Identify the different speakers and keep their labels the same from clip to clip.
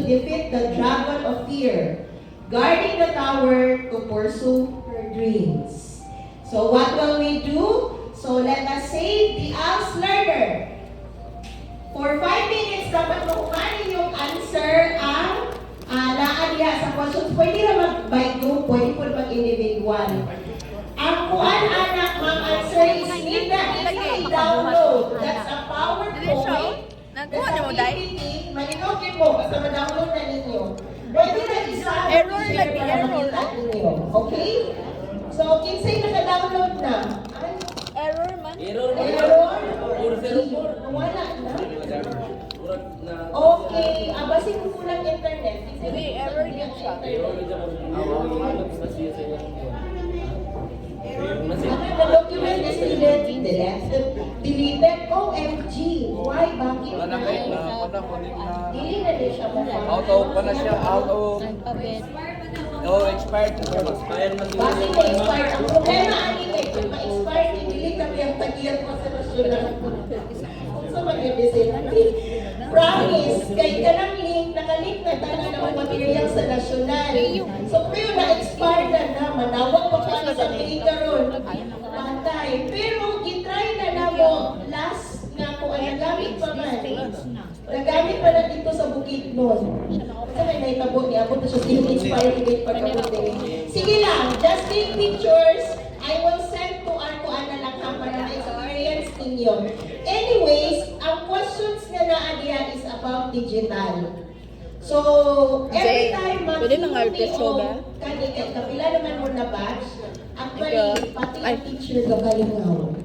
Speaker 1: defeat the dragon of fear, guarding the tower to pursue her dreams. So what will we do? So let us save the ALS learner. For 5 minutes, dapat makuhanin yung answer ang naadiya sa questions. Pwede na mag-by group, pwede po mag-individual. Ang kuan anak, mga answer is need na i-download. That's a PowerPoint.
Speaker 2: Nagkuha niyo mo, Day?
Speaker 1: Malinogin mo, basta ma-download na ninyo. Pwede na isa.
Speaker 2: Error lagi, error.
Speaker 1: Okay? So, kinsay naka-download na?
Speaker 2: Error man.
Speaker 1: Error? Wala na. Okay, basin mo kulang internet.
Speaker 2: Hindi, error yun siya.
Speaker 1: The document is deleted. OMG. Why? Bakit? Dili na din siya
Speaker 3: expired na siya. Expired na siya.
Speaker 1: Bakit na-expired? Ang problema, kung ma-expired, i-delete kami ang tagiyat mo sa nasyonal. Kung sa mag-design. Promise, kay ka ng link, nakalink na tayo ng material sa nasyonal. So, pero na-expire na, manawag pa pa sa karon. Patay. Pero, gitry na mo last nga kung ang nagamit pa man. Nagamit pa na dito sa bukid nun. Kasi may naitabo niya, abot na siya in-inspire date pagkabuti. Sige lang, just take pictures. I will send to Arco na lang para na-experience ninyo. Anyways, ang questions nga naadiya is about digital. So, every time
Speaker 2: pwede ng artist show ba?
Speaker 1: Kapila naman mo na batch, actually, pati ang teacher ka kalingaw.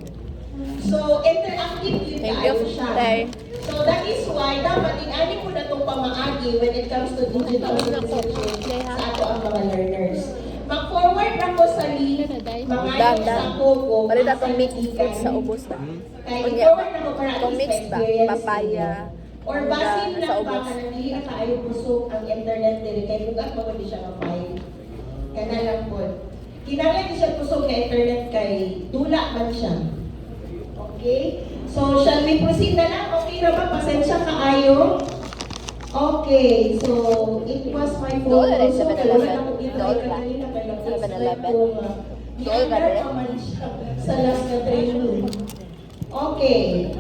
Speaker 1: So, interactive yun tayo siya. So, that is why dapat inani ko na itong pamaagi when it comes to digital citizenship sa ato ang mga learners. Mag-forward na ko sa link, mga yung sa Coco,
Speaker 2: Bali na itong mixed fruit sa ubos ba?
Speaker 1: kaya forward na ko para
Speaker 2: Itong mixed ba?
Speaker 1: experience
Speaker 2: Papaya.
Speaker 1: or basin
Speaker 2: sa
Speaker 1: lang ba
Speaker 2: ubos.
Speaker 1: ka nandili na tayo busog ang internet diri kay bugat mo di siya ma-file. Kana lang po. Kinahanglan di siya busog na internet kay dula man siya. Okay? So, shall we proceed na lang? Okay na ba? Pasensya kaayo? Okay, so it was my fault
Speaker 2: Doon na rin
Speaker 1: also.
Speaker 2: sa
Speaker 1: Kaya wala
Speaker 2: Manalaban.
Speaker 1: na akong ginawin
Speaker 2: Doon ba?
Speaker 1: kanina. Kaya
Speaker 2: Sa
Speaker 1: nag-expect
Speaker 2: Manalaban?
Speaker 1: ko
Speaker 2: Doon ka rin?
Speaker 1: naman siya sa last na training. Okay.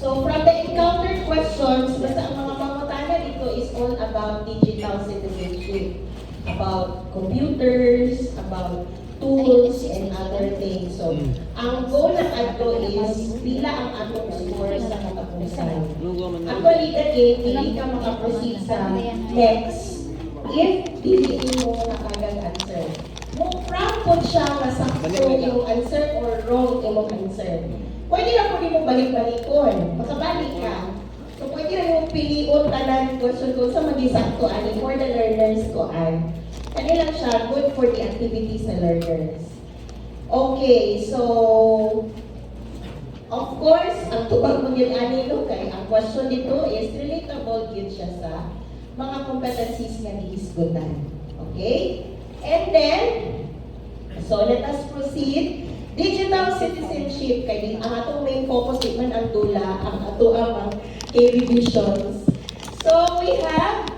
Speaker 1: So from the encounter questions, basta ang mga pangutana dito is all about digital citizenship. About computers, about tools, and other things. So, ang goal ng ato is pila ang atong score sa katapusan. Actually, the game, hindi ka makaproceed sa next if piliin mo na kagad answer. Kung prompt po siya masakto yung answer or wrong yung answer. Pwede na po din mo balik-balikon. Makabalik ka. So, pwede na yung pilion tanan question kung sa mag-isakto ani for the learners ko an. Kanilang siya good for the activities sa learners. Okay, so of course, ang tubag mo yun ani no, kay ang question dito is relatable yun siya sa mga competencies nga gihisgutan. Okay? And then, so let us proceed. Digital citizenship, kay ang atong main focus man ang dula, ang ato ang revisions. So we have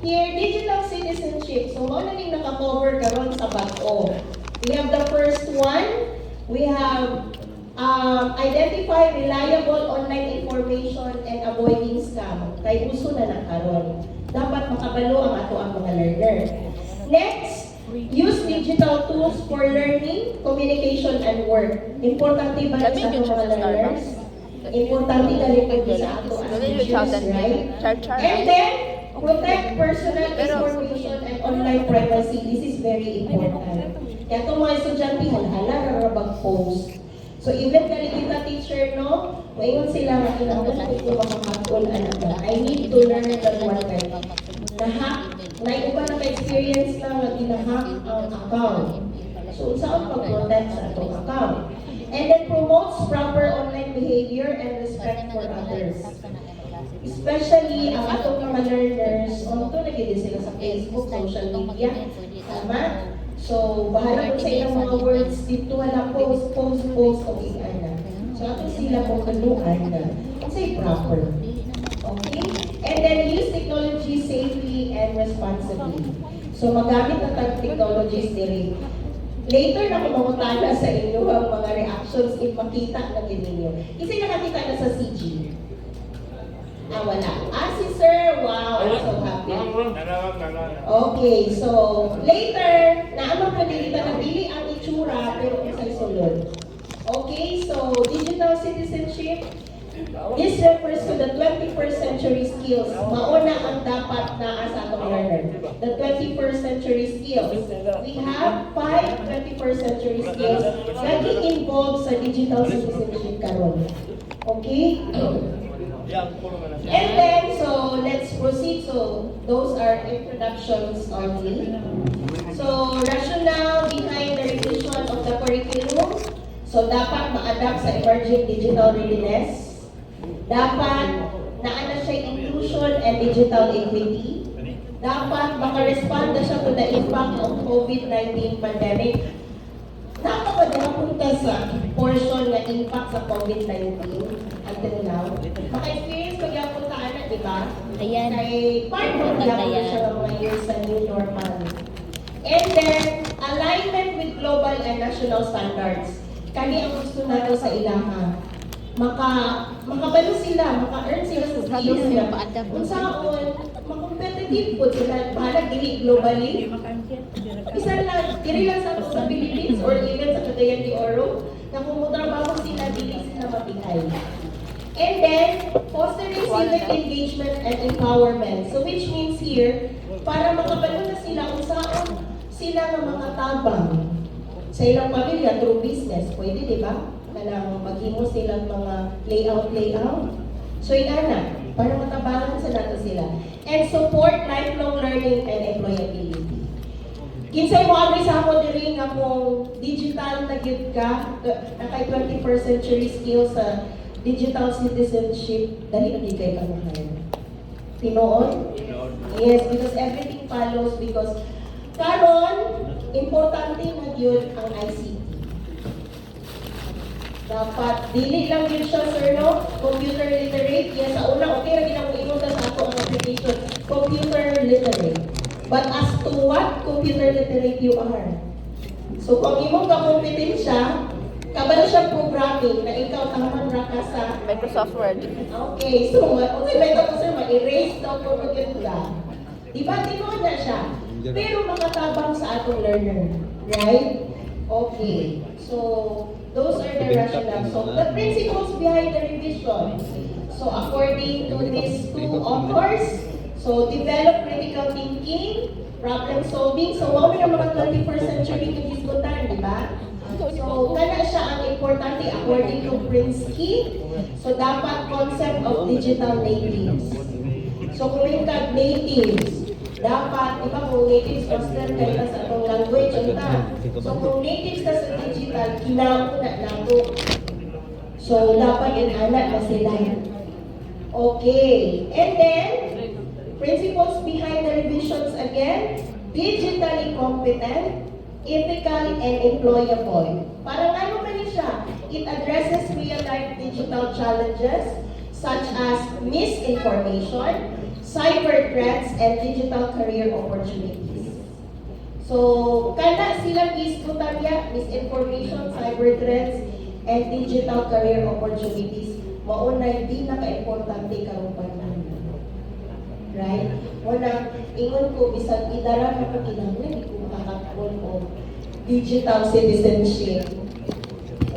Speaker 1: here digital citizenship. So mo na ning naka-cover karon sa bato. We have the first one. We have identify reliable online information and avoiding scam. Kay uso na ng karon. Dapat makabalo ang ato ang mga learner. Next, use digital tools for learning, communication, and work. Importante ba sa ato mga learners? Importante dali po sa ato as teachers, right? And then, protect personal information and online privacy. This is very important. Kaya itong mga estudyante, hala na mag-post. So even dali kita teacher, no? Mayon sila na kinahanglan ko makakatol anak na. I need to learn that one time. Na-hack, na-iba na ka-experience lang na ginahack ang account. So, saan pag-protect sa itong account? And then promotes proper online behavior and respect for others. Especially ang atong mga learners, ito nagiging sila sa Facebook, social media. Tama? So, bahala ko sa ilang mga words dito, wala post, o i-ana. So, ato sila kung kaluan na. unsay proper. Okay? And then use technology safely and responsibly. So magamit ang technologies diri. Later na kumamutana sa inyo ang mga reactions if makita na din ninyo. Kasi nakakita na sa CG. Wala. Si sir, wow, I'm so happy. Okay, so later, naamang pa din kita nabili ang itsura pero kung sa'y sulod. Okay, so digital citizenship, this refers to the 21st century skills. Mauna ang dapat na sa atong learner. The 21st century skills. We have 5 21st century skills na involved sa digital citizenship karon. Okay? And then, so let's proceed. So those are introductions only. So rationale behind the revision of the curriculum. So dapat ma-adapt sa emerging digital readiness. Dapat naana siya inclusion and digital equity. Dapat maka-respond na siya to the impact of COVID-19 pandemic. Napakadapunta sa portion na impact sa COVID-19 until now. Maka-experience magyapon ta anak, di ba?
Speaker 2: Ayan.
Speaker 1: Kay part mo magyapon siya ng mga years sa new normal. And then, alignment with global and national standards. Kani ang gusto nato sa ilaha. Makabalo sila, maka-earn sila sa skills nila. Kung saan, makompetitive po sila, bahala dili globally. Isa lang, dili lang sa Philippines or even sa Cagayan de Oro, na kung mutrabaho sila, dili sila mapigay. And then, fostering civic engagement and empowerment. So which means here, para makabalo na sila kung saan sila ng mga tabang sa ilang pamilya through business. Pwede, di ba? Kanang maghimo silang mga layout. So ingana, para matabangan sa nato sila. And support lifelong learning and employability. Kinsay mo agri sa ako diri nga kung digital na gyud ka, nakay 21st century skills sa digital citizenship, dali na di kay kanahan. Tinoon? Yes, because everything follows because karon importante na gyud ang ICT. Dapat, dili lang yun siya, sir, no? Computer literate. Yes, sa una, okay, lagi na ingon sa ako ang application. Computer literate. But as to what computer literate you are? So, kung imong ka-competensya, kabalo siya programming na ikaw taman ra ka sa
Speaker 2: Microsoft Word.
Speaker 1: okay, so, okay, may tapos sir, ma-erase daw po ka. Diba, tinoon na siya. Pero makatabang sa atong learner. Right? Okay. So, those are the rationale. So, the principles behind the revision. So, according to these two authors, so, develop critical thinking, problem solving. So, wow na mga 21st century kinisgutan, di ba? So, kana siya ang importante according to Prinsky. So, dapat concept of digital natives. So, kung yung natives, dapat, di ba, kung natives concern kayo sa atong language, unta. So, kung natives ka sa digital, kinauna nato. So, dapat inana na sila. Okay. And then, principles behind the revisions again, digitally competent, ethical, and employable. Parang ano ba niya siya? It addresses real-life digital challenges such as misinformation, cyber threats, and digital career opportunities. So, kana silang iskutan niya, misinformation, cyber threats, and digital career opportunities. Maunay, di naka-importante karong panahon. Right? Wala, ingon ko, bisag idara na pagkinahanglan, hindi ko makakakon o digital citizenship.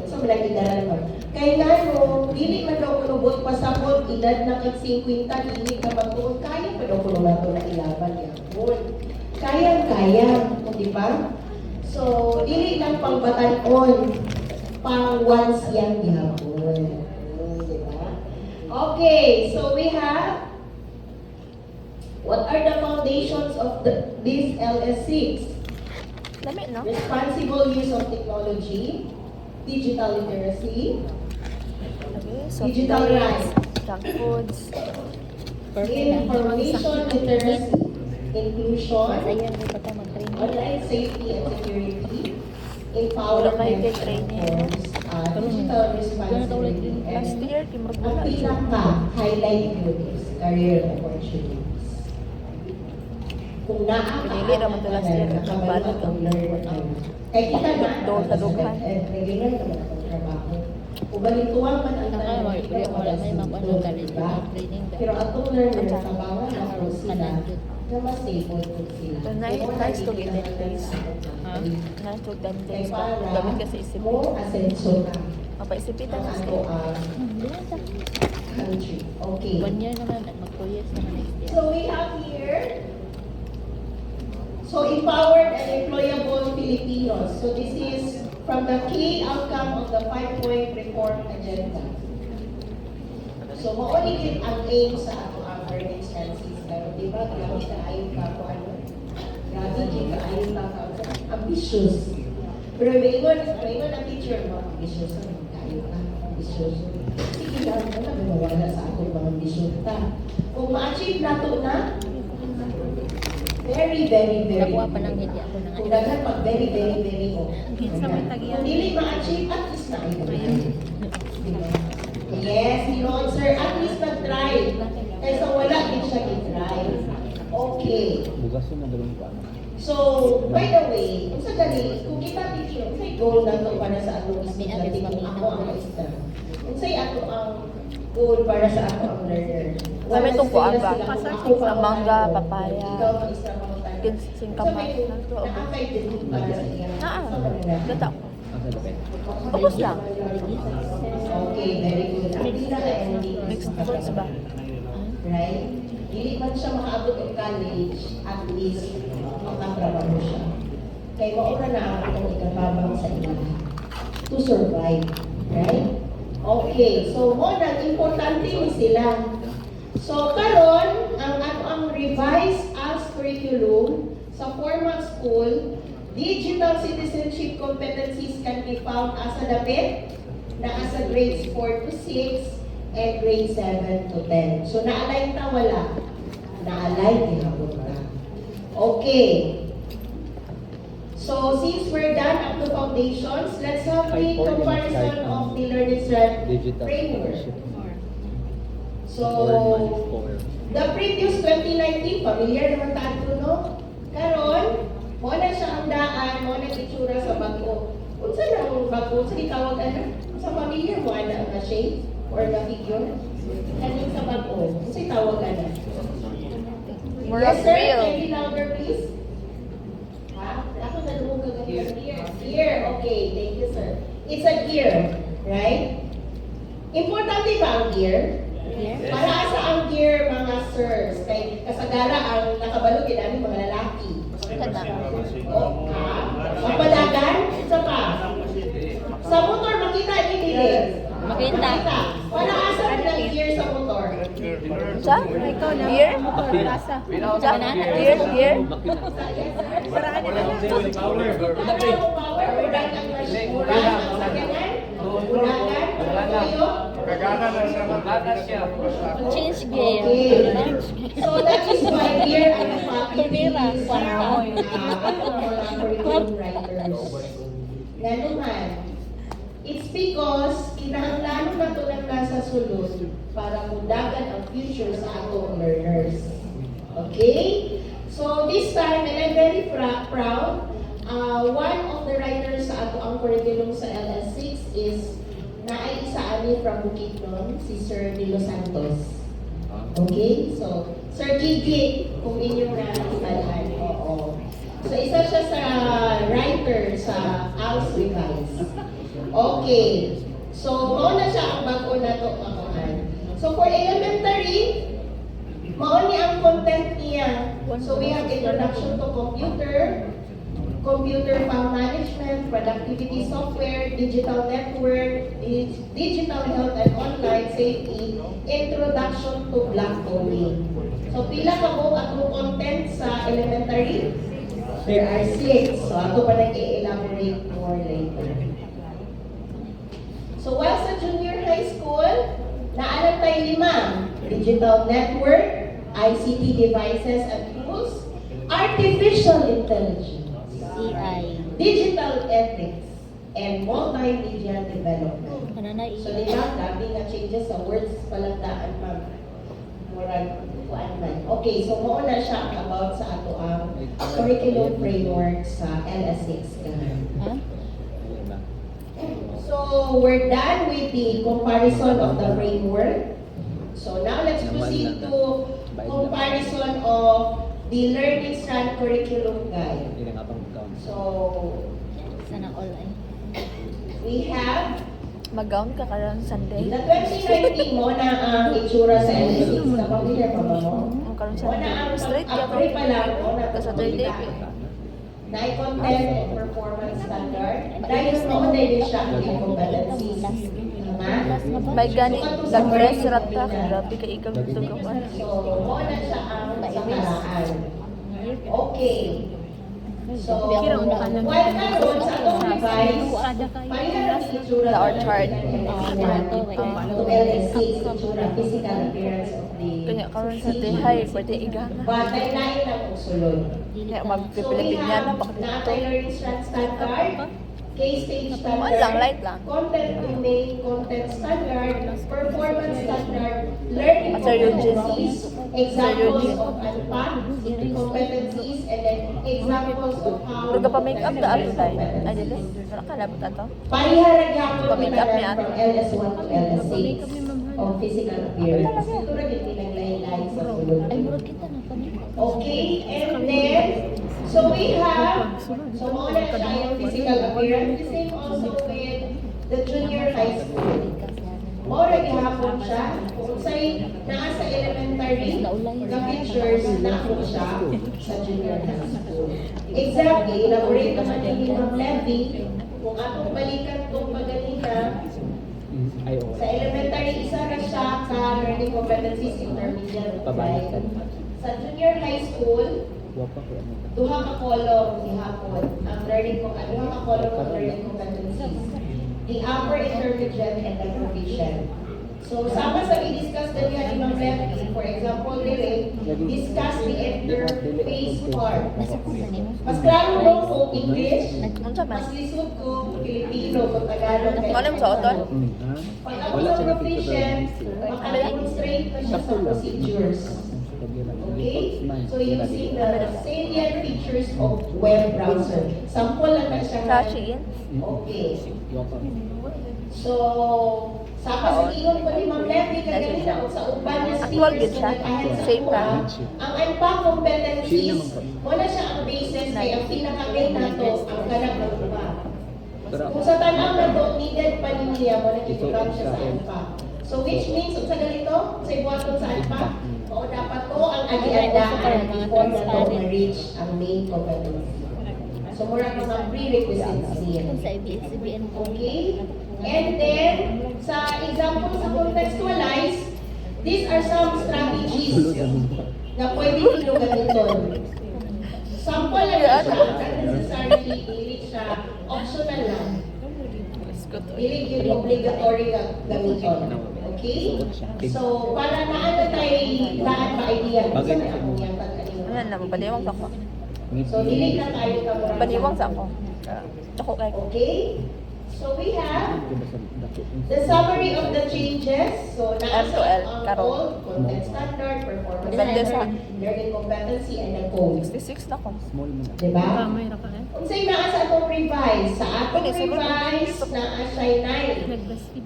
Speaker 1: So, wala idara naman. Kaya nga no, dili man daw kunubot pasapot, edad na kag 50, dili ka magtuon, kaya pa daw kuno nato na ilaban yapon. Kaya, di ba? So, dili lang pang batanon, pang once yan yapon. Di ba? Okay, so we have what are the foundations of this LS6?
Speaker 2: Dami, no?
Speaker 1: Responsible use of technology, digital literacy, digital rights,
Speaker 2: junk foods,
Speaker 1: information literacy, inclusion,
Speaker 2: Ayan, may patay mag-training.
Speaker 1: online safety and security,
Speaker 2: Wala kayo
Speaker 1: empowerment,
Speaker 2: kay training.
Speaker 1: digital digital
Speaker 2: Ganito ulit
Speaker 1: responsibility.
Speaker 2: yung last
Speaker 1: And
Speaker 2: year, kay
Speaker 1: ang
Speaker 2: Margula.
Speaker 1: pinaka-highlight ko is career opportunities. Kung
Speaker 2: Pinili naman to last year, nakabalot ang
Speaker 1: kaya kita na
Speaker 2: Doon sa dughan.
Speaker 1: regular naman akong trabaho. Kung balituan man ang
Speaker 4: Wala may mag-ano galing
Speaker 1: diba?
Speaker 4: training.
Speaker 1: Pero atong learner, tabangan na po sila na mas stable po sila.
Speaker 2: So, nice to get that place. Nice to that
Speaker 1: Kaya
Speaker 2: place ba?
Speaker 1: para
Speaker 2: Gamit ka sa isip.
Speaker 1: mo asenso na
Speaker 2: Mapaisipitan
Speaker 1: ang
Speaker 2: na
Speaker 1: ato
Speaker 2: sila.
Speaker 1: ang country. Okay.
Speaker 4: 1 year naman at mag 2 years naman next year.
Speaker 1: So we have here, so empowered and employable Filipinos. So this is from the key outcome of the 5-point reform agenda. So maunigit ang aim sa ato ang learning chances. Pero di ba, grabe ka ayon ka kung ano? Grabe ka ayon ka ambitious. Pero maingon ang teacher mo, ambitious ka, kayo ka, ambitious. Sige lang, wala mawala sa ato mga ambitious ta. Kung ma-achieve na to na, very, very, very.
Speaker 4: Nakuha pa ng hindi ako ng
Speaker 1: Kung daghan pag very, very, very mo.
Speaker 4: Kinsa may tagiyan.
Speaker 1: Kung dili ma-achieve, at least na ito. Yes, Lord sir, at least nag-try. Kaysa wala din siya i-try. Okay.
Speaker 3: Bugasin na dalawang pa.
Speaker 1: So, by the way, kung sa gani, kung kita teacher, kung sa'y goal na to para sa atong estudyante, kung ako ang maestra. Kung sa'y ato ang goal para sa ako ang learner.
Speaker 2: Sabi itong kuwan ba?
Speaker 1: Ako
Speaker 2: Sa mangga, papaya,
Speaker 1: ikaw maestra mangutan.
Speaker 2: ginseng kamay.
Speaker 1: Nakakay din para sa iya.
Speaker 2: Gata.
Speaker 3: Ang sa dapat.
Speaker 2: Ubus lang.
Speaker 1: Okay, very good. Ang pinaka-MD.
Speaker 2: Mixed fruits ba?
Speaker 1: Right? Hindi man siya makaabot ng college, at least makatrabaho siya. Kaya maura na ang itong ikababang sa ila to survive. Right? Okay, so mo na importante ni sila. So karon ang revised as curriculum sa formal school, digital citizenship competencies can be found as a dapit na asa grades 4 to 6 and grade 7 to 10. So na-align ta wala? Na-align kinabot na. Okay. So since we're done up to foundations, let's have a comparison of the learning
Speaker 3: Digital
Speaker 1: framework.
Speaker 3: scholarship.
Speaker 1: So, the previous 2019, familiar naman tayo, no? Karon, mo na siya ang daan, mo na itsura sa bago. Unsa na ang bago? Sa itawag ano? Sa familiar mo, ana ang shape or the figure? Kanin sa bago. Unsa itawag ano?
Speaker 2: More
Speaker 1: Yes,
Speaker 2: of
Speaker 1: sir.
Speaker 2: real.
Speaker 1: Can you louder, please? Ha? Ako na lumog ka ganyan. Gear. Okay. Thank you, sir. It's a gear. Right? Importante ba ang gear?
Speaker 4: Yes.
Speaker 1: Para sa ang gear, mga sirs, kay kasagara ang nakabalog namin mga lalaki. O, mapalagan, isa pa. Sa motor, makita ni Dili.
Speaker 4: Makita.
Speaker 1: Para asa ang gear sa motor?
Speaker 2: Sa? Here?
Speaker 4: Lasa.
Speaker 2: Sa? Here? Here?
Speaker 1: Paraan nila na. Power, ulan ang machine. Ulan ang sakyanan. Ulagan. Kayo.
Speaker 4: Change gear.
Speaker 1: Okay. So that is why here I'm
Speaker 4: Tumira.
Speaker 1: curriculum writers. Ganuman. It's because kinahanglan na ito ng nasa sulod para mundagan ang future sa atong learners. Okay? So this time, and I'm very proud, one of the writers sa ato ang curriculum sa LS6 is naay isa ani from Bukidnon, si Sir Nilo Santos. Okay? So, Sir Gigi, kung inyong na-installahan. Oo. So, isa siya sa writer sa ALS Revise. Okay. So, mauna siya ang bago na ito kakuhan. So, for elementary, mauni ang content niya. So, we have introduction to computer file management, productivity software, digital network, digital health and online safety, introduction to block coding. So pila ka po atong content sa elementary? There are 6. So ato pa nag-i-elaborate more later. So while sa junior high school, naalam tayo 5. Digital network, ICT devices and tools, artificial intelligence,
Speaker 4: CI.
Speaker 1: digital ethics, and multimedia development.
Speaker 4: Kananay.
Speaker 1: So, dami nga changes sa words palagdaan, ma'am. Murag, kuan man. Okay, so muna siya about sa ato ang curriculum framework sa LS6.
Speaker 4: Ha?
Speaker 1: So, we're done with the comparison of the framework. So, now let's proceed to comparison of the Learning Strand Curriculum Guide. So,
Speaker 4: Sana all ay.
Speaker 1: we have
Speaker 2: Mag-gown ka karon Sunday.
Speaker 1: the 2019 mo na ang itsura sa LS6. Kapamilya pa ba mo?
Speaker 2: Ang karon
Speaker 1: Mo na
Speaker 2: Sunday.
Speaker 1: ang
Speaker 2: Straight ka
Speaker 1: upgrade pa lang mo na
Speaker 2: Sa Saturday.
Speaker 1: content and performance standard. Dahil mo din siya ang competencies. Tama?
Speaker 2: May gani nag-dress rata grabe ka ikaw dito ka.
Speaker 1: So, mo na siya ang sakaraan. Okay. So, while karon sa atong revise, pareha ang itsura
Speaker 2: The orchard.
Speaker 1: to LS6, itsura, physical appearance of the
Speaker 2: Kanya karon sa Tehay pwede igana.
Speaker 1: but ay lain ang usulod.
Speaker 2: Kaya
Speaker 1: So we
Speaker 2: magpipilipin yan na
Speaker 1: have
Speaker 2: baka
Speaker 1: na
Speaker 2: dito.
Speaker 1: learning standard, K-stage
Speaker 2: Wala lang,
Speaker 1: standard,
Speaker 2: light lang.
Speaker 1: content domain, content standard, performance standard, learning
Speaker 2: Sir Eugene.
Speaker 1: competencies, examples of unpack competencies, and then examples of how
Speaker 2: Pero pa make up the
Speaker 1: address
Speaker 2: other time. Ay
Speaker 1: competencies.
Speaker 2: dili. Wala ka labot ato.
Speaker 1: Pariharag yapon
Speaker 2: Pa-make up
Speaker 1: kita
Speaker 2: niya.
Speaker 1: from LS1 to LS6 of physical appearance. Ito rin yung pinaglaylay sa sulod.
Speaker 4: Ay, murag kita na pa.
Speaker 1: Okay, and then, so we have, so muna siya yung physical appearance. The same also with the junior high school. Mora gihapon siya, kung sa'y naa sa elementary, the pictures na po siya sa junior high school. Exactly, elaborate naman ni Ma'am Levy, kung atong balikan itong paganina, sa elementary, isa na siya sa learning competencies intermediate.
Speaker 3: Pabalikan.
Speaker 1: Sa junior high school, duha ka column gihapon ang duha ka column ang learning competencies. The upper intermediate and the proficient. So sama sa i-discuss din yan ni Ma'am Levy, for example, dili, discuss the interface part. Mas klaro mo kung English,
Speaker 2: Unsa man?
Speaker 1: mas lisod ko Filipino, kung Tagalog.
Speaker 2: Ano yung sa oton?
Speaker 1: Pag ako sa proficient, maka-demonstrate na siya sa procedures. Okay? So using the salient features of web browser. Sample lang na siya.
Speaker 2: Crashing in?
Speaker 1: Okay. So, sa kasagiyon ko ni Ma'am Levy, kanina sa uban na
Speaker 2: Actual
Speaker 1: speakers
Speaker 2: good siya.
Speaker 1: na nagkahit sa
Speaker 2: Same
Speaker 1: kuha,
Speaker 2: time.
Speaker 1: ang unpack competencies, wala siya ang basis kaya ang pinaka-main na to, ang kanang ng uba. Kung sa tanaw na to, needed pa niya mo nakikita siya sa unpack. So which means, sa ganito, sa ibuaton sa unpack, o dapat to ang agiandaan before na to ma-reach ang main competency. So mura ko sa prerequisites niya.
Speaker 4: Sa ABS-CBN ko.
Speaker 1: Okay? And then, sa example sa contextualize, these are some strategies na pwede nyo gamiton. Sample lang na siya, not necessarily, dili siya, optional lang. Dili yun obligatory na gamiton. Okay? So, para naano tayo daan ma-idea kung saan ang yung
Speaker 2: Ano na, mapadiwang sa ako.
Speaker 1: So, dili na tayo ka mura.
Speaker 2: Padiwang sa ako. Ako kay ko.
Speaker 1: Okay? So we have the summary of the changes. So
Speaker 2: M to
Speaker 1: nasa
Speaker 2: L,
Speaker 1: ang
Speaker 2: Karol.
Speaker 1: all, content standard, performance
Speaker 2: Depende sa-
Speaker 1: standard, learning competency, and the code.
Speaker 2: 66 na ko.
Speaker 1: Diba? Kung sa'yo naa sa atong revise, sa atong
Speaker 2: Pwede, siguro.
Speaker 1: revise, naa siya'y 9.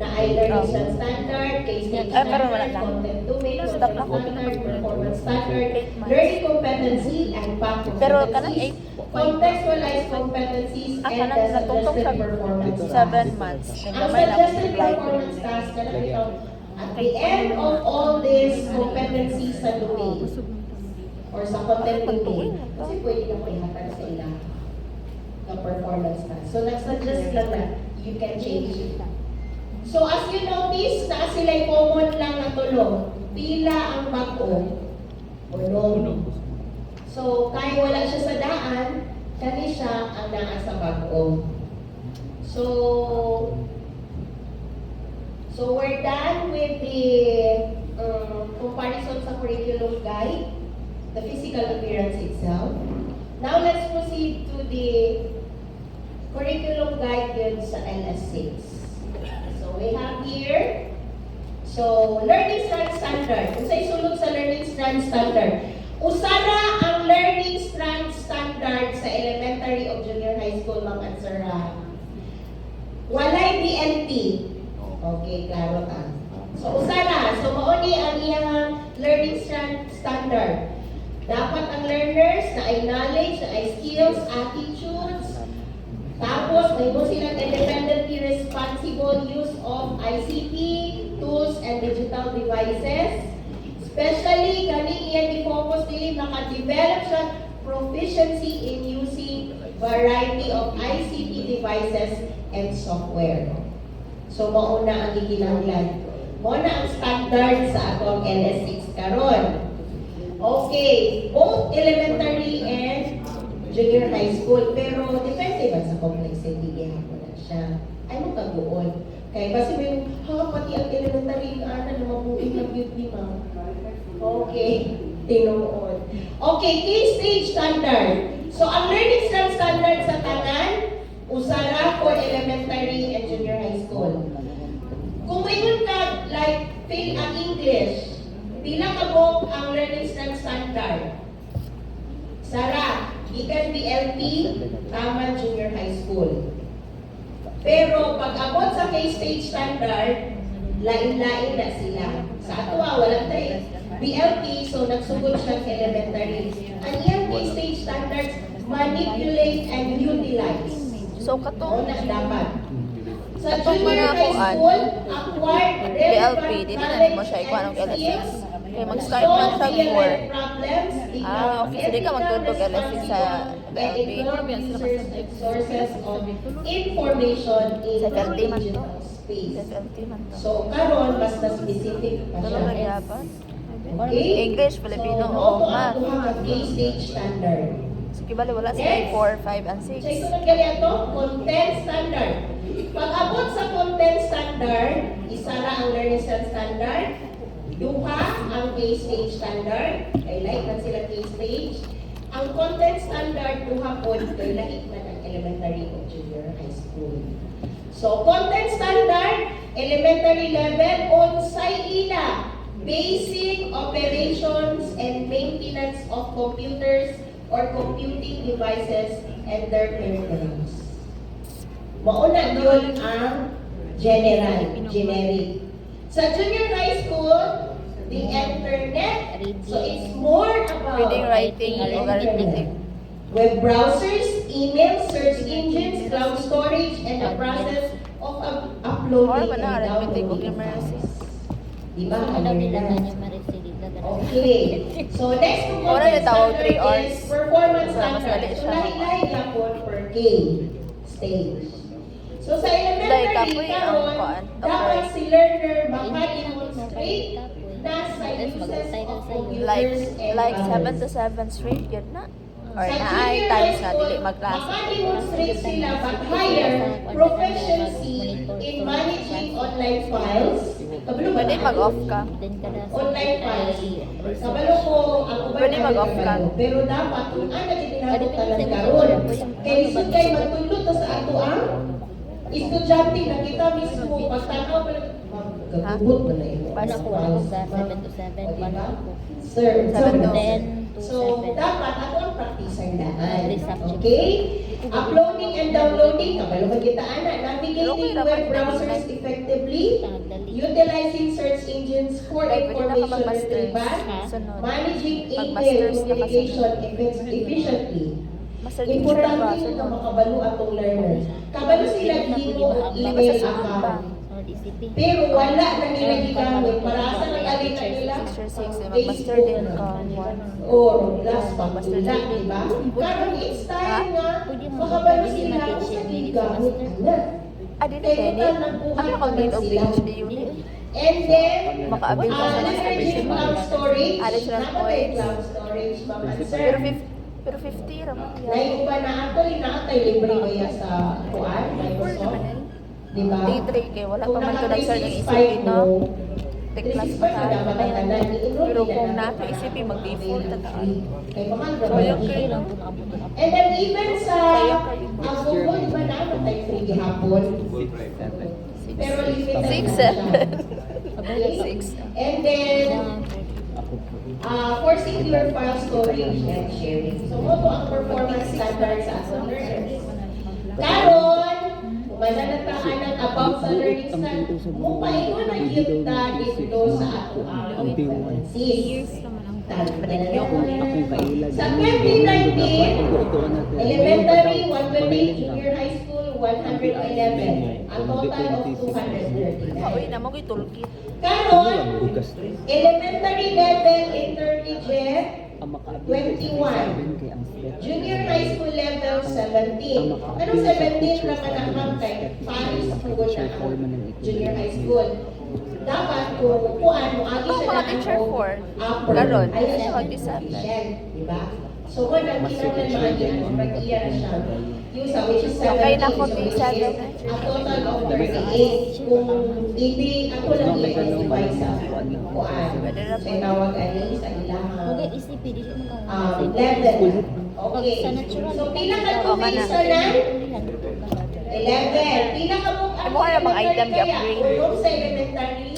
Speaker 1: Na ay learning standard, case study
Speaker 2: pero wala
Speaker 1: standard,
Speaker 2: na.
Speaker 1: content domain,
Speaker 2: Stop na
Speaker 1: content
Speaker 2: ko.
Speaker 1: standard, performance standard,
Speaker 2: 8 months.
Speaker 1: learning competency, and pack
Speaker 2: Pero kanang
Speaker 1: competencies,
Speaker 2: 8.
Speaker 1: contextualized competencies, and
Speaker 2: Kanang
Speaker 1: the
Speaker 2: natungtong
Speaker 1: suggested
Speaker 2: sa
Speaker 1: performance
Speaker 2: 7 months.
Speaker 1: Ang
Speaker 2: Nagdamay na ako
Speaker 1: suggested
Speaker 2: apply.
Speaker 1: performance task na nakita, at the end of all these competencies sa domain, or sa content domain, kasi pwede na ko ihatag sa ilang na performance task. So, nag-suggest lang na you can change it. So, as you notice, na sila'y common lang na tulong. Pila ang bago, ulong. So, kahit wala siya sa daan, kani siya ang naa sa bago. So we're done with the comparison sa curriculum guide, the physical appearance itself. Now let's proceed to the curriculum guide yun sa LS6. here. So, learning strand standard. Unsay sulod sa learning strand standard? Usara ang learning strand standard sa elementary o junior high school, Ma'am Ansara. Walay BNP. Okay, klaro ka. So, usara. So, mauni ang iyang learning standard. Dapat ang learners na ay knowledge, na ay skills, attitudes, tapos may mo silang independently responsible use of ICT, tools, and digital devices. Especially, kani iyan i-focus nila maka-develop siya proficiency in using variety of ICT devices and software. So, mauna ang gikinahanglan. Mauna ang standard sa atong LS6 karon. Okay, both elementary and junior high school, pero depende ba sa complexity gihapon na siya. Ay mo kaguon. Kaya kasi may pati ang elementary na mabuhay ng beauty, ma'am. Okay, tinuod. Okay, K-stage standard. So, ang learning standard sa tanan, usara for elementary and junior high school. Kung mayroon ka, like, fail ang English, pila ka mo ang learning standard? Sara, gikan BLP, Taman Junior High School. Pero pag abot sa K-stage standard, lain-lain na sila. Sa ato walang tayo. BLP, so nagsugod siya sa elementary. Ang iyang K-stage standards, manipulate and utilize.
Speaker 2: So, katong
Speaker 1: Na dapat. Sa
Speaker 2: Katong
Speaker 1: junior
Speaker 2: mga
Speaker 1: high
Speaker 2: kuan,
Speaker 1: school, acquired
Speaker 2: BLP,
Speaker 1: relevant
Speaker 2: di na
Speaker 1: knowledge
Speaker 2: mo siya ikuha ng
Speaker 1: and
Speaker 2: LS6.
Speaker 1: skills.
Speaker 2: Kaya mag-start na siya
Speaker 1: Solve real-life
Speaker 2: more.
Speaker 1: problems,
Speaker 2: Okay. So, di ka magtutog LS6 sa BLP.
Speaker 1: Sources of information in
Speaker 2: Sa FLT man to.
Speaker 1: digital space.
Speaker 2: Sa FLT man to.
Speaker 1: So, karon mas na specific pa
Speaker 2: Ano ba
Speaker 1: siya.
Speaker 2: dapat?
Speaker 1: Okay?
Speaker 2: English, Filipino,
Speaker 1: so,
Speaker 2: o
Speaker 1: moto ang
Speaker 2: math.
Speaker 1: duha ka K-stage standard.
Speaker 2: So, kibali wala sa
Speaker 1: Next.
Speaker 2: 4, 5, and
Speaker 1: Sa
Speaker 2: 6.
Speaker 1: isunod gali ato, content standard. Pag abot sa content standard, isa ra ang learning standard, duha ang K-stage standard, kay like man sila K-stage. Ang content standard, duha po, kay like man ang elementary o junior high school. So, content standard, elementary level, unsay ila, basic operations and maintenance of computers or computing devices and their peripherals. Mauna yun ang generic. Sa junior high school, the internet, so it's more about
Speaker 2: Reading, writing,
Speaker 1: the
Speaker 2: arithmetic.
Speaker 1: internet. Web browsers, email, search engines, cloud storage, and the process of
Speaker 2: Or
Speaker 1: uploading
Speaker 2: ba na
Speaker 1: and
Speaker 2: arithmetic o
Speaker 1: downloading
Speaker 2: numeracy?
Speaker 1: files. Diba?
Speaker 4: Ano daw nila
Speaker 1: Ano
Speaker 4: na yung ma-receive dito?
Speaker 1: Okay. So, next to
Speaker 2: Wala na tawag,
Speaker 1: standard
Speaker 2: 3 hours.
Speaker 1: is performance
Speaker 2: Mas madali
Speaker 1: standard. So,
Speaker 2: siya.
Speaker 1: lahi-lahi yapon per K stage. So, sa
Speaker 2: Dahil
Speaker 1: elementary,
Speaker 2: kapoy ang
Speaker 1: karon,
Speaker 2: kuan,
Speaker 1: dapat
Speaker 2: apply.
Speaker 1: si learner maka-demonstrate na sa uses of computers and
Speaker 2: Like 7
Speaker 1: others.
Speaker 2: to 7 straight, yun na. Or
Speaker 1: Sa
Speaker 2: na ay
Speaker 1: junior
Speaker 2: times
Speaker 1: high
Speaker 2: na
Speaker 1: school,
Speaker 2: dili mag-class.
Speaker 1: maka-demonstrate sila but higher proficiency in managing online files. Kabalo ba
Speaker 2: Pwede
Speaker 1: na?
Speaker 2: mag-off ka.
Speaker 4: Then kada sa
Speaker 1: Online files. Kabalo ko ang uban
Speaker 2: Pwede
Speaker 1: ay
Speaker 2: mag-off ka.
Speaker 1: kabalo. Pero dapat kung ano ginagawa ka lang karon. Kaya isod kay magtulot to sa ato ang estudyante na kita mismo pagtanaw pa gagubot mo na ito.
Speaker 4: Paano ako wala ko sa 7 to 7? Paano ako?
Speaker 1: Sir,
Speaker 2: 7 to
Speaker 4: 10 to
Speaker 1: So,
Speaker 4: 7.
Speaker 1: dapat ako ang practice-an daan.
Speaker 4: Every subject.
Speaker 1: Okay? Uploading and downloading, kabalo kita ana,
Speaker 2: Pero
Speaker 1: navigating
Speaker 2: okay
Speaker 1: web
Speaker 2: naman,
Speaker 1: browsers effectively,
Speaker 4: Nagdali.
Speaker 1: utilizing search engines for
Speaker 2: Like, pwede na ka
Speaker 1: information
Speaker 2: mag-masters.
Speaker 1: retrieval,
Speaker 2: Sunod.
Speaker 1: managing
Speaker 2: Pag
Speaker 1: email
Speaker 2: masters na
Speaker 1: communication efficiently.
Speaker 2: Master teacher ba?
Speaker 1: Importante na
Speaker 2: Sunod.
Speaker 1: makabalo atong learners. Kabalo sila gihimo og email account.
Speaker 4: Or ECP.
Speaker 1: Pero wala na nila gigamit para sa nagalin na nila.
Speaker 2: 6 or 6, mag-master din ka.
Speaker 1: Or last pag sila, di ba? Karon it's time nga makabalo sila kung sa gigamit na.
Speaker 2: Ah, di na pwede. Ano ako need of PhD unit?
Speaker 1: And then,
Speaker 2: Maka-avail ka sa master
Speaker 1: leveraging
Speaker 2: teacher.
Speaker 1: cloud storage.
Speaker 2: Additional
Speaker 1: Napatay
Speaker 2: points.
Speaker 1: cloud storage, Ma'am
Speaker 2: Pero
Speaker 1: Answer.
Speaker 2: 50 raman yan.
Speaker 1: Naiuba na ato, inaatay libre kaya sa kuan, Microsoft. Di ba?
Speaker 2: Day 3 kay wala pa
Speaker 1: Kung
Speaker 2: man to nag-start ng
Speaker 1: 365
Speaker 2: ECP, no?
Speaker 1: mo,
Speaker 2: Take class
Speaker 1: 365
Speaker 2: pa
Speaker 1: na dapat
Speaker 2: tayo.
Speaker 1: ang tanan, i-enroll
Speaker 2: Pero
Speaker 1: nila
Speaker 2: kung
Speaker 1: na
Speaker 2: nasa ECP, mag-default na tayo.
Speaker 1: Kay mahal
Speaker 2: So,
Speaker 1: naman.
Speaker 2: yung
Speaker 4: Okay lang kung abot na
Speaker 1: And then even sa
Speaker 2: Kaya kayo.
Speaker 1: Google, di ba naman tayo free gihapon?
Speaker 2: 6.
Speaker 1: Pero limited
Speaker 2: Six,
Speaker 1: na siya.
Speaker 2: seven.
Speaker 1: Okay?
Speaker 2: Six.
Speaker 1: And then, for secure file storage and sharing. So, mo to ang performance standards sa atong learners. Karon, mananataan ang about sa learning standards. Mupaingon na yun ta dito sa atong conferences. Sa 2019, elementary 128, junior high school 111, a total of 239.
Speaker 2: Uy, naman ko'y toolkit.
Speaker 1: Karon, elementary level intermediate 21. Junior high school level 17. Anong 17 naman ang kay Paris School na junior high school? Dapat kung kuan mo agi
Speaker 2: Oh,
Speaker 1: siya
Speaker 2: mga
Speaker 1: na
Speaker 2: teacher
Speaker 1: ang
Speaker 2: for.
Speaker 1: upper.
Speaker 2: Karon,
Speaker 1: Ayun siya
Speaker 2: mga teacher.
Speaker 1: di ba? So kung nagkinang mga yan, mag-iya na siya. Usa which is 17.
Speaker 2: Okay na ko,
Speaker 1: so which
Speaker 2: teacher.
Speaker 1: is a total of 38. Kung hindi, ako lang i-specify sa kuan. So tawag ani sa ilang
Speaker 4: Okay, isip di siya
Speaker 1: level. Okay.
Speaker 4: Sa natural.
Speaker 1: So pila ka tubig sa nan? 11. Pila ka mo
Speaker 2: Ano kaya mga item i-upgrade?
Speaker 1: Ulong sa elementary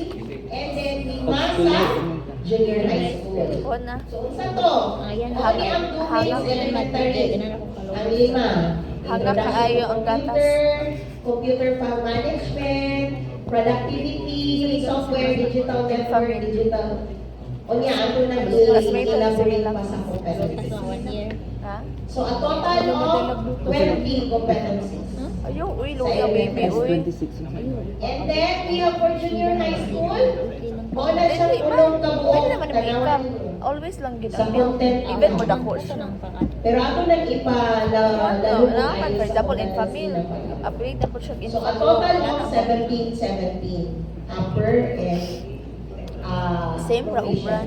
Speaker 1: and then lima sa junior high school.
Speaker 2: O na.
Speaker 1: So unsa to?
Speaker 4: Ayan.
Speaker 1: Kani ang tubig sa elementary. Ang lima.
Speaker 2: Hanggang kaayo ang gatas.
Speaker 1: Computer file management, productivity, software, digital network, digital. O niya, ano na elaborate pa sa competencies.
Speaker 4: 1 year.
Speaker 2: Ha?
Speaker 1: So a total of 20 competencies.
Speaker 2: Ayun, uy, luya, baby, uy.
Speaker 1: And then we have for junior high school, wala
Speaker 2: Pwede
Speaker 1: siyang ulong kabuok.
Speaker 2: naman ang makeup. Always lang gid
Speaker 1: Sa
Speaker 2: ang
Speaker 1: content.
Speaker 2: even mo dako siya.
Speaker 1: Pero ako nang ipa na
Speaker 2: No, naman, for example, in family, upgrade na po siya in
Speaker 1: So a total of 17 upper and
Speaker 2: Same ra
Speaker 1: provision.
Speaker 2: ubran.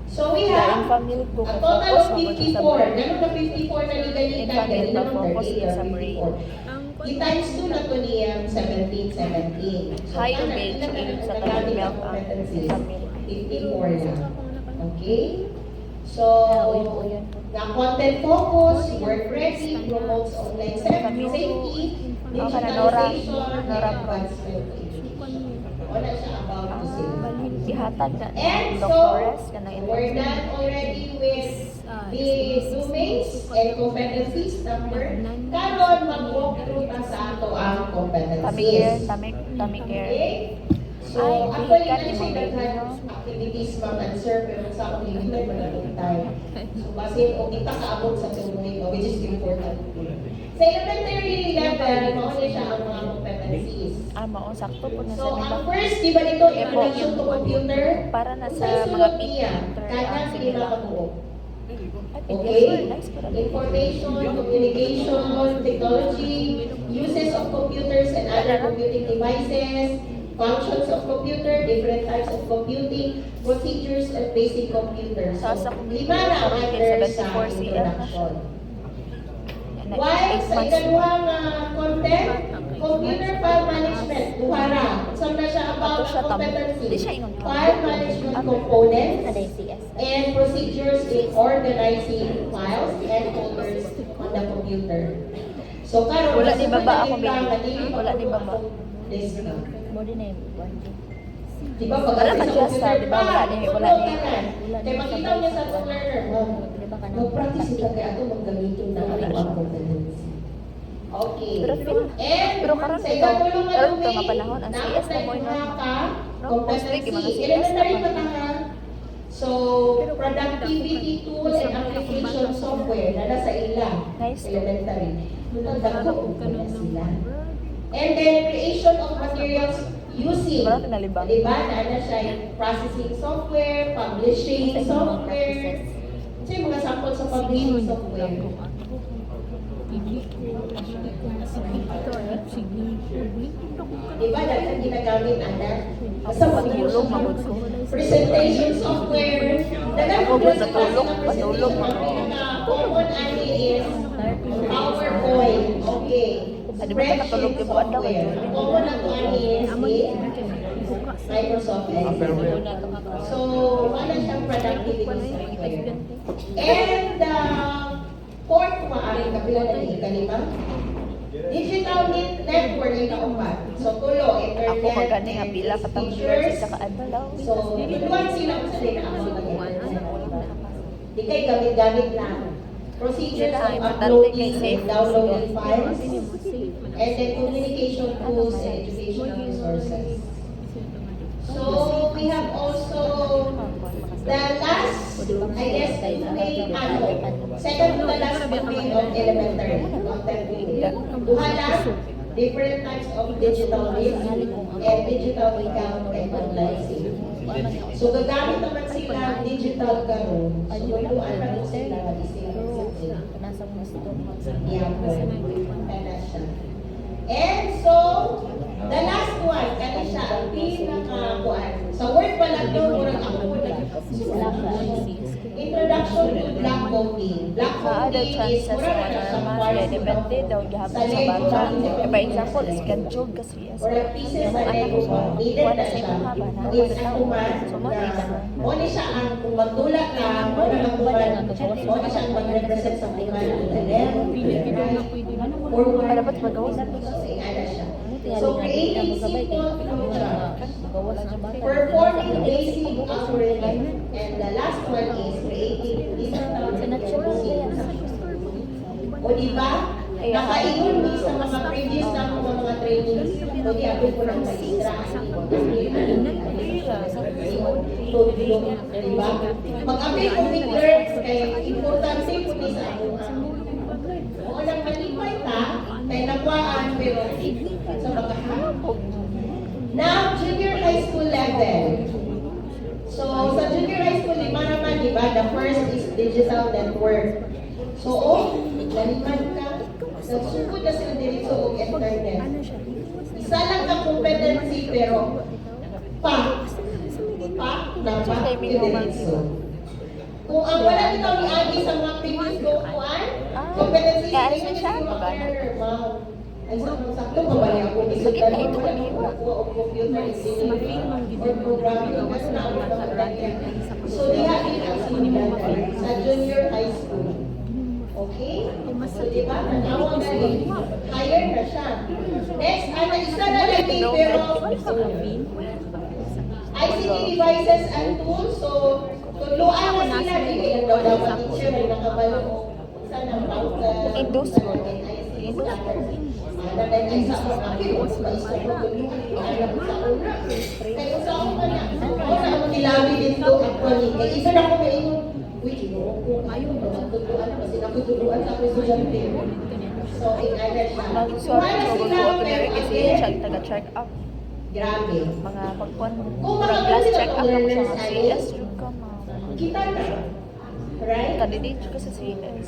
Speaker 1: So we
Speaker 2: In
Speaker 1: have
Speaker 2: family ko
Speaker 1: a
Speaker 2: ko
Speaker 1: total
Speaker 2: focus
Speaker 1: of
Speaker 2: mo ko sa
Speaker 1: 54. Ganun na 54 na
Speaker 2: In
Speaker 1: ligalitan.
Speaker 2: family
Speaker 1: Ganun
Speaker 2: pa
Speaker 1: naman
Speaker 2: focus
Speaker 1: 38
Speaker 2: ka sa
Speaker 1: or
Speaker 2: brain.
Speaker 1: 54. I-times 2 na to niya 17. So,
Speaker 2: High
Speaker 1: ano,
Speaker 2: page
Speaker 1: ilan
Speaker 2: in
Speaker 1: na
Speaker 2: sa
Speaker 1: nagamit
Speaker 2: milk
Speaker 1: ang
Speaker 2: ang
Speaker 1: competencies?
Speaker 2: family.
Speaker 1: 54 na. Okay? So, na content focus, work ready, promotes online safety, digitalization, and advancement. Wala siya about to say.
Speaker 2: Ihatag na
Speaker 1: And
Speaker 2: ng
Speaker 1: so,
Speaker 2: Flores ka ng
Speaker 1: we're done already with the domains and competencies number. Karon mag-walk through ta sa ato ang competencies.
Speaker 2: Tamikir.
Speaker 1: Okay? So,
Speaker 2: Ay,
Speaker 1: actually,
Speaker 2: bigat
Speaker 1: na
Speaker 2: yung
Speaker 1: siya
Speaker 2: baby,
Speaker 1: daghan
Speaker 2: no?
Speaker 1: activities mag-answer, pero sa akong limited mo na time. So, basin, o kita kaabot sa tuloy, which is important. Sa elementary level, mauna siya ang mga competencies.
Speaker 2: Maong sakto po na
Speaker 1: So,
Speaker 2: sa
Speaker 1: ang
Speaker 2: nila.
Speaker 1: first, di ba dito, introduction to computer?
Speaker 2: Para na
Speaker 1: Sa
Speaker 2: sa mga
Speaker 1: sulod niya,
Speaker 2: computer
Speaker 1: kanya
Speaker 2: ang
Speaker 1: sila
Speaker 2: sila.
Speaker 1: kabuo.
Speaker 2: Ay,
Speaker 1: Okay?
Speaker 2: nice po na.
Speaker 1: Information, communication, technology, uses of computers and other computing devices, functions of computer, different types of computing, procedures, and basic computers.
Speaker 2: Sa
Speaker 1: So,
Speaker 2: computer,
Speaker 1: lima na ang
Speaker 2: sa
Speaker 1: under sa
Speaker 2: 74 CL na siya.
Speaker 1: introduction. While sa ikaduhang content, computer file management, duhara. Saan na siya about
Speaker 2: Ato siya
Speaker 1: ang
Speaker 2: tam- di
Speaker 1: competency?
Speaker 2: siya ingon.
Speaker 1: File management components,
Speaker 4: Ada CS.
Speaker 1: and procedures in organizing files and folders on the computer. So, karon
Speaker 2: Wala ni baba ako,
Speaker 1: baby.
Speaker 2: baby. Wala ni baba.
Speaker 4: Body name.
Speaker 1: Di ba,
Speaker 2: Wala
Speaker 1: pag
Speaker 2: man siya sa- di ba, wala ni- wala ni-
Speaker 1: Kaya makita niya sa itong learner,
Speaker 4: Di ba ka na?
Speaker 1: mag-practice ito kaya ako mag-gamitin na ang mga competency. Okay.
Speaker 2: Pero feel-
Speaker 1: And
Speaker 2: pero karon
Speaker 1: sa
Speaker 2: ito,
Speaker 1: ikatulong na
Speaker 2: karon ito
Speaker 1: domain,
Speaker 2: nga panahon, ang CS na mo, no? No,
Speaker 1: competency.
Speaker 2: mostly, mga CS
Speaker 1: Elementary
Speaker 2: na
Speaker 1: pa
Speaker 2: pa.
Speaker 1: tahan. So, productivity tool and application software na nasa ila.
Speaker 2: Nice.
Speaker 1: Elementary. Dagko ko na sila. And then, creation of materials using.
Speaker 2: Wala ka nalibang.
Speaker 1: Diba? Na siya yung processing software, publishing software. So, yung mga sample sa publishing software. Diba? Dahil ang ginagamit, anak. Basta
Speaker 2: Matulog, magod ko.
Speaker 1: presentation software. Dagang
Speaker 2: Ako,
Speaker 1: klase
Speaker 2: matulog,
Speaker 1: ng
Speaker 2: matulog,
Speaker 1: presentation. Ang pinaka-common ani is PowerPoint. Okay.
Speaker 2: Ano ba ito katulog yung buwan daw?
Speaker 1: Software. Ang common na to ani is Microsoft Excel. So, wala siyang productivity software. And fourth maaari kapila na ikalima. Digital network ay kaupat. So, tulo, internet,
Speaker 2: Ako magani nga
Speaker 1: and
Speaker 2: pila katang
Speaker 1: teachers.
Speaker 2: years sa kaadlaw.
Speaker 1: So, tutuan sila kung saan na ako di kay gamit-gamit lang. Procedures
Speaker 2: Sila,
Speaker 1: of
Speaker 2: importante
Speaker 1: uploading
Speaker 2: kay
Speaker 1: and
Speaker 2: safe.
Speaker 1: downloading files, and then communication tools and educational resources. So, we have also the last, I guess, main, second to the last main of elementary content reading. Duha lang, different types of digital risk and digital account and online saving. So, gagamit naman sila ang digital karon. So, turuan na po sila mag-isip sa
Speaker 4: Nasa gusto.
Speaker 1: And so, the last one, kani siya ang pinaka-kuan. Sa word pala to, murag ako Introduction to Black Voting. Black
Speaker 2: Sa other
Speaker 1: Voting is
Speaker 2: chances
Speaker 1: mura na
Speaker 2: na
Speaker 1: siya
Speaker 2: naman,
Speaker 1: part
Speaker 2: kaya depende daw gihapon sa bata. For example, schedule kasi yes.
Speaker 1: Murag pieces
Speaker 2: Yung
Speaker 1: sa
Speaker 2: anak
Speaker 1: Lego
Speaker 2: ko,
Speaker 1: needed
Speaker 2: wala
Speaker 1: na
Speaker 2: sa
Speaker 1: siya.
Speaker 2: ibang haba na.
Speaker 1: It's a command
Speaker 2: So, mo
Speaker 1: na
Speaker 2: na.
Speaker 1: mo ni siya ang kung magtulak lang, mo na ang command. Mo ni siya ang mag-represent sa command to the left, to the right, forward.
Speaker 2: Dapat magawa sa
Speaker 1: So, ingana siya. So, creating simple flowcharts. Performing basic algorithm. And the last one is creating digital skills. O diba? Nakaingon mi sa mga previous na mga trainings. O di ako ko ng magistra. Diba? Mag-apil ko ni Clerk kaya importante po ni sa ako. O lang malipay ta, kaya nakuhaan pero sa mga hapon. Now, junior high school level. So, sa junior high school, lima naman, di ba? The first is digital network. So, naliman ka. Nagsugod na sila dito og internet. Isa lang ang competency, pero dapat diretso. Kung ang wala nito ni Abby sa mga previous kukuan, competency,
Speaker 2: kaya
Speaker 1: ay
Speaker 2: siya,
Speaker 1: learner, ma'am. Ay, sakto ba ba niya? Kung isip
Speaker 2: Bakit
Speaker 1: na
Speaker 2: ito
Speaker 1: wala
Speaker 2: kami?
Speaker 1: ko o computer engineering or programming, kasi naabot ang bracket. So, diha din ang sinulan sa junior high school. Okay? So, di ba? Natawag na rin. Higher na siya. Next, isa na lagi, pero ICT devices and tools. So, tuluan na sila. Hindi lang daw dapat teacher ay nakabalo mo. Saan ang router?
Speaker 2: Indus.
Speaker 1: Kaya sa ako pa na, ako na ako nilabi dito actually. Kaya isa na ako may ingon, uy, ginoo ko, ayaw mo magtutuan kasi nakutuluan sa ako estudyante. So, in-either siya.
Speaker 2: Mag-sorry ko mag-go to kasi check taga-check up.
Speaker 1: Grabe.
Speaker 2: Mga pagkuhan mo.
Speaker 1: Kung
Speaker 2: Plus
Speaker 1: makakapit
Speaker 2: check
Speaker 1: ako
Speaker 2: up ako sa
Speaker 1: learners ay,
Speaker 2: CS yung ka ma.
Speaker 1: kita na. Right?
Speaker 2: Candidate ka sa CS.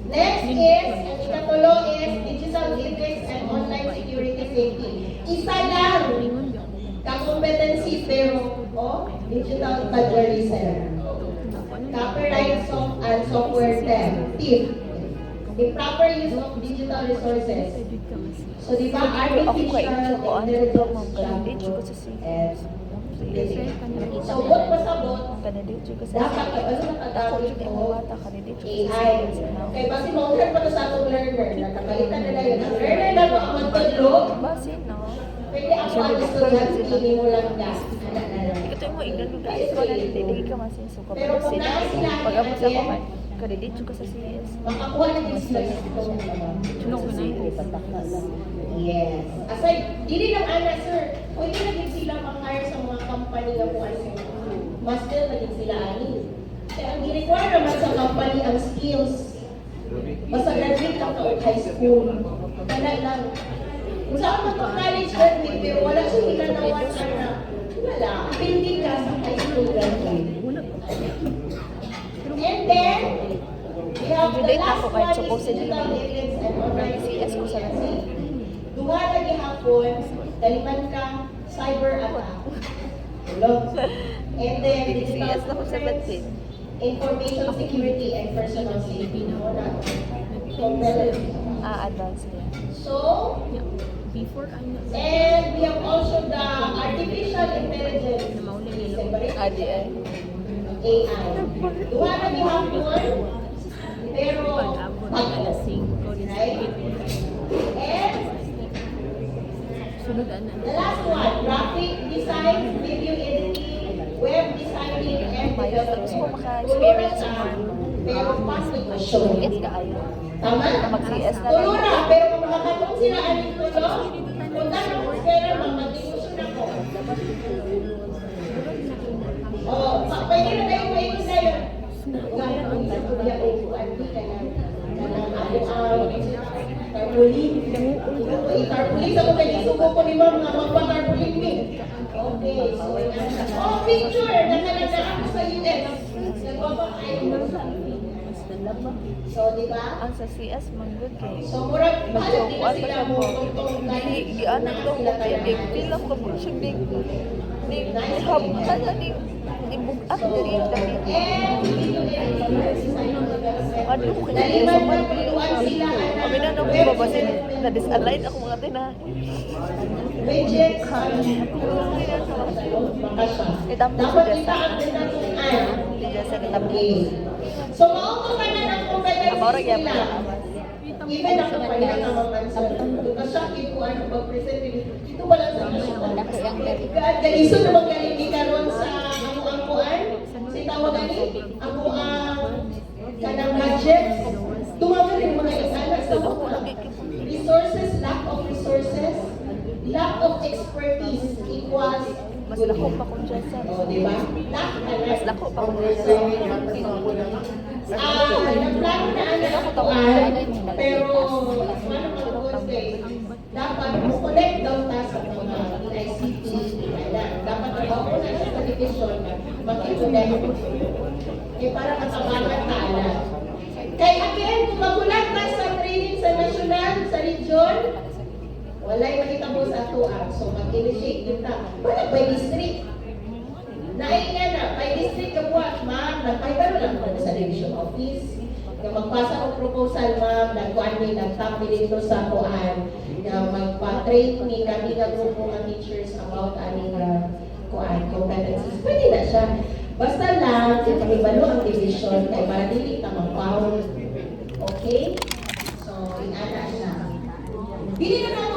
Speaker 1: Next is, ang ikatulo is digital ethics and online security safety. Isa lang ka-competency pero digital plagiarism. Copyright and software theft. Improper use of digital resources. So, di ba,
Speaker 2: Ako kay
Speaker 1: artificial
Speaker 2: ko ano ito ma'am. Candidate
Speaker 1: intelligence
Speaker 2: ko sa CS.
Speaker 1: and so, bot pa sa bot,
Speaker 2: Candidate ko sa
Speaker 1: dapat
Speaker 2: CS.
Speaker 1: ano
Speaker 2: Ako
Speaker 1: nakagamit
Speaker 2: yung
Speaker 1: mo
Speaker 2: bata candidate ko sa
Speaker 1: AI.
Speaker 2: CS.
Speaker 1: Kaya basi maungan pa to sa atong learner na nakalitan nila yun. Ang learner na mo ang magtudlog,
Speaker 2: Basin no.
Speaker 1: pwede ako ang estudyante, hindi mo lang gas.
Speaker 2: Ito yung mga igano guys ko na hindi ka masin so
Speaker 1: Pero
Speaker 2: kapag
Speaker 1: kung
Speaker 2: sila
Speaker 1: nasa sila,
Speaker 2: pag ako sa
Speaker 1: again,
Speaker 2: kaman candidate ko sa CS.
Speaker 1: makakuha na din sila sa itong Yes. Aside, dili lang ana, sir. Pwede na din sila mag-hire sa mga company na kung ano. Master na din sila ani. Kaya ang i-require naman sa company ang skills. Basta graduate lang ka o high school. Wala lang. Kung saan man to college graduate, pero wala siya ilanawan na wala. Hindi ka sa high school graduate. And then, we have the
Speaker 2: Today
Speaker 1: last
Speaker 2: ako
Speaker 1: one
Speaker 2: kahit
Speaker 1: is
Speaker 2: supposedly
Speaker 1: digital ethics and online
Speaker 2: CS ko sa
Speaker 1: security. Duha lagi hapon, daliman ka, cyber attack. Hello? And then, digital
Speaker 2: CS na ko sa
Speaker 1: threats,
Speaker 2: batin.
Speaker 1: information security and personal safety. No, na competitive.
Speaker 2: Advance niya.
Speaker 1: So, and we have also the artificial intelligence.
Speaker 2: ADI.
Speaker 1: AI. Duha lagi hapon, pero bago. Right? And The last one, graphic design, video editing, web designing, and
Speaker 2: Gusto ko
Speaker 1: development.
Speaker 2: maka-experience
Speaker 1: Tulura
Speaker 2: naman.
Speaker 1: ka, pero pasok.
Speaker 2: Yes, kaayo.
Speaker 1: Tama?
Speaker 2: Mag-CS na lang.
Speaker 1: Tulura, pero kung makakatong sila aning tulo, punta na kung pera, mag-ilusyon ako. Pwede na tayo pwede na yun. Gano'n sa kuya o kuwanti ka na. Tarpulin. Tarpulin sa mga isuko ko ni mga magpa-tarpulin me. Okay, so picture. Nakalagda ako sa US. Nagpapakain mo sa So, di ba?
Speaker 2: Ang sa CS, manggod kay.
Speaker 1: So, murag, paano di na sila mo
Speaker 2: Gianan ko mo kay big feel ako mo siya big. Ning hab kana ning ibugat diri dali. Ano ko kaya sa man kami na nang babasin na disalign ako mga tina.
Speaker 1: Budget. Dapat kita ang tinatuan.
Speaker 2: Diya sa kitab.
Speaker 1: So, mauto ka na ng
Speaker 2: Amora
Speaker 1: competency
Speaker 2: gyud
Speaker 1: nila.
Speaker 2: pa.
Speaker 1: Even ako pa rin ang mamansan. Kasakit ko ano pag-present. Ito ba lang sa nasyukan? Ganiso na magaling di karon sa ako ang kuan. Si tawag ani, ako ang kanang budget. Tumagal rin mga isala sa mga resources, lack of resources, lack of expertise equals
Speaker 2: Mas lako pa ko dyan sa.
Speaker 1: O, di ba? Lack
Speaker 2: Mas lako pa ko dyan sa.
Speaker 1: nagplano na ang kuan, pero paano mag-convey? Dapat mo-connect daw ta sa mga ICT. Dapat trabaho na sa division, mag-connect. Para katabangan tala. Kay again, kung magulat na sa training sa national, sa region, walay makita mo sa atuan. So, mag-initiate kita. Wala by district. Naingan na, by district ka buhat, ma'am, nagpaibaro lang ko sa division office. Na magpasa ko proposal, ma'am, nagkuhan ni, nagtapin dito sa kuan. Na magpa-train ni kami nga grupo ng teachers about aning kuan, competencies. Pwede na siya. Basta lang, ipangibalo ang division kay para dili ka mag-pound. Okay? So, inana siya. Dili na